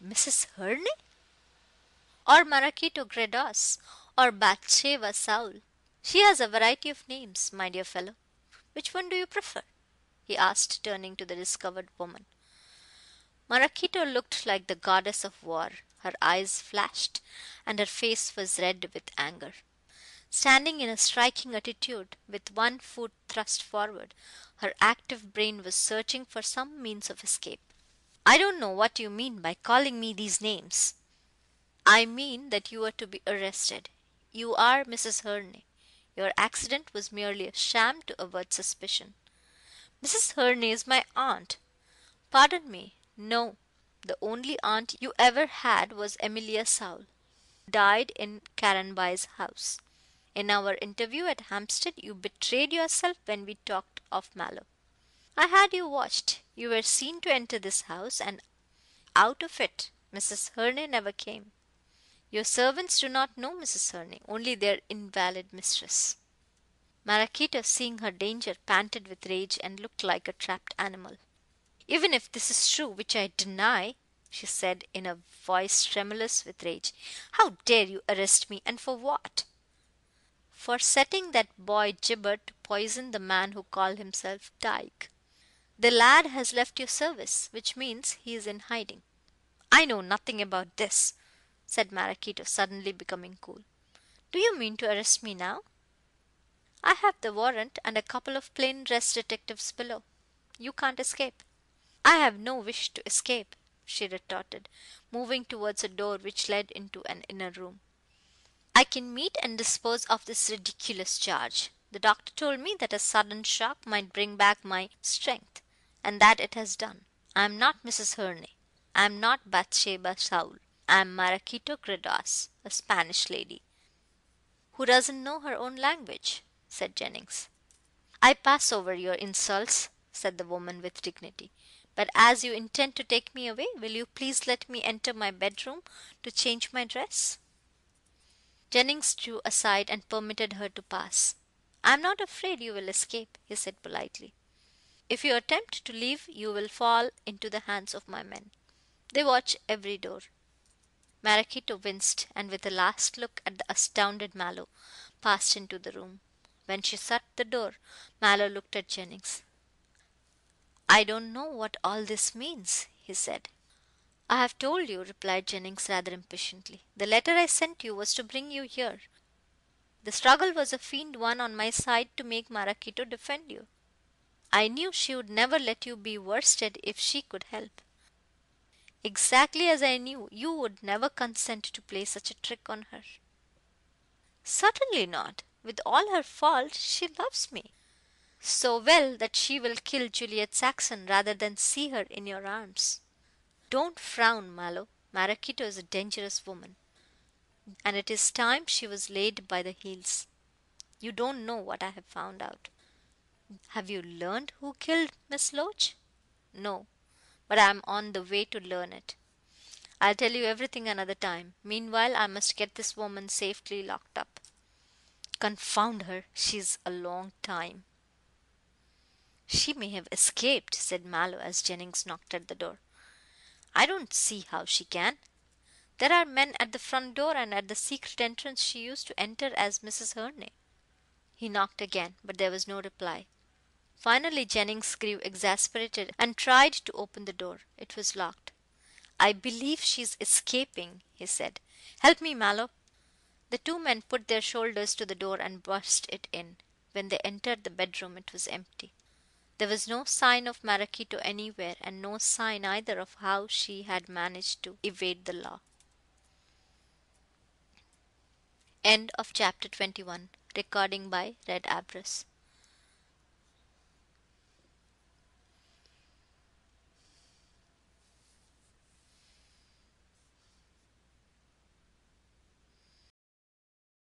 Mrs. Hurney? Or Maraquito Gredos? Or Bathsheba Saul? She has a variety of names, my dear fellow. Which one do you prefer?" he asked, turning to the discovered woman. Maraquito looked like the goddess of war. Her eyes flashed, and her face was red with anger. Standing in a striking attitude, with one foot thrust forward, her active brain was searching for some means of escape. "I don't know what you mean by calling me these names." "I mean that you are to be arrested. You are Mrs. Hurney. Your accident was merely a sham to avert suspicion." "Mrs. Hurney is my aunt." "Pardon me, no. The only aunt you ever had was Emilia Saul, who died in Caranby's house. In our interview at Hampstead you betrayed yourself when we talked of Mallow. I had you watched. You were seen to enter this house, and out of it Mrs. Hurney never came. Your servants do not know Mrs. Hurney, only their invalid mistress." Maraquito, seeing her danger, panted with rage and looked like a trapped animal. "Even if this is true, which I deny," she said in a voice tremulous with rage, "how dare you arrest me, and for what?" "For setting that boy Gibber to poison the man who called himself Tyke. The lad has left your service, which means he is in hiding." "I know nothing about this," said Maraquito, suddenly becoming cool. "Do you mean to arrest me now?" "I have the warrant, and a couple of plain dress detectives below. You can't escape." "I have no wish to escape," she retorted, moving towards a door which led into an inner room. "I can meet and dispose of this ridiculous charge. The doctor told me that a sudden shock might bring back my strength, and that it has done. I am not Mrs. Hurney. I am not Bathsheba Saul. I am Maraquito Gredos, a Spanish lady." "Who doesn't know her own language," said Jennings. "I pass over your insults," said the woman with dignity. "But as you intend to take me away, will you please let me enter my bedroom to change my dress?" Jennings drew aside and permitted her to pass. "I am not afraid you will escape," he said politely. "If you attempt to leave you will fall into the hands of my men. They watch every door." Maraquito winced, and with a last look at the astounded Mallow, passed into the room. When she shut the door, Mallow looked at Jennings. "I don't know what all this means," he said. "I have told you," replied Jennings rather impatiently. "The letter I sent you was to bring you here. The struggle was a feigned one on my side to make Maraquito defend you. I knew she would never let you be worsted if she could help. Exactly as I knew you would never consent to play such a trick on her." "Certainly not. With all her faults, she loves me so well that she will kill Juliet Saxon rather than see her in your arms. Don't frown, Mallow. Maraquito is a dangerous woman, and it is time she was laid by the heels. You don't know what I have found out." "Have you learned who killed Miss Loach?" "No, but I am on the way to learn it. I'll tell you everything another time. Meanwhile I must get this woman safely locked up." "Confound her, she's a long time." "She may have escaped," said Mallow as Jennings knocked at the door. "I don't see how she can. There are men at the front door and at the secret entrance she used to enter as Mrs. Hurney." He knocked again, but there was no reply. Finally Jennings grew exasperated and tried to open the door. It was locked. "I believe she is escaping," he said. "Help me, Mallow." The two men put their shoulders to the door and burst it in. When they entered the bedroom it was empty. There was no sign of Maraquito anywhere, and no sign either of how she had managed to evade the law. End of chapter 21. Recording by Red Abras.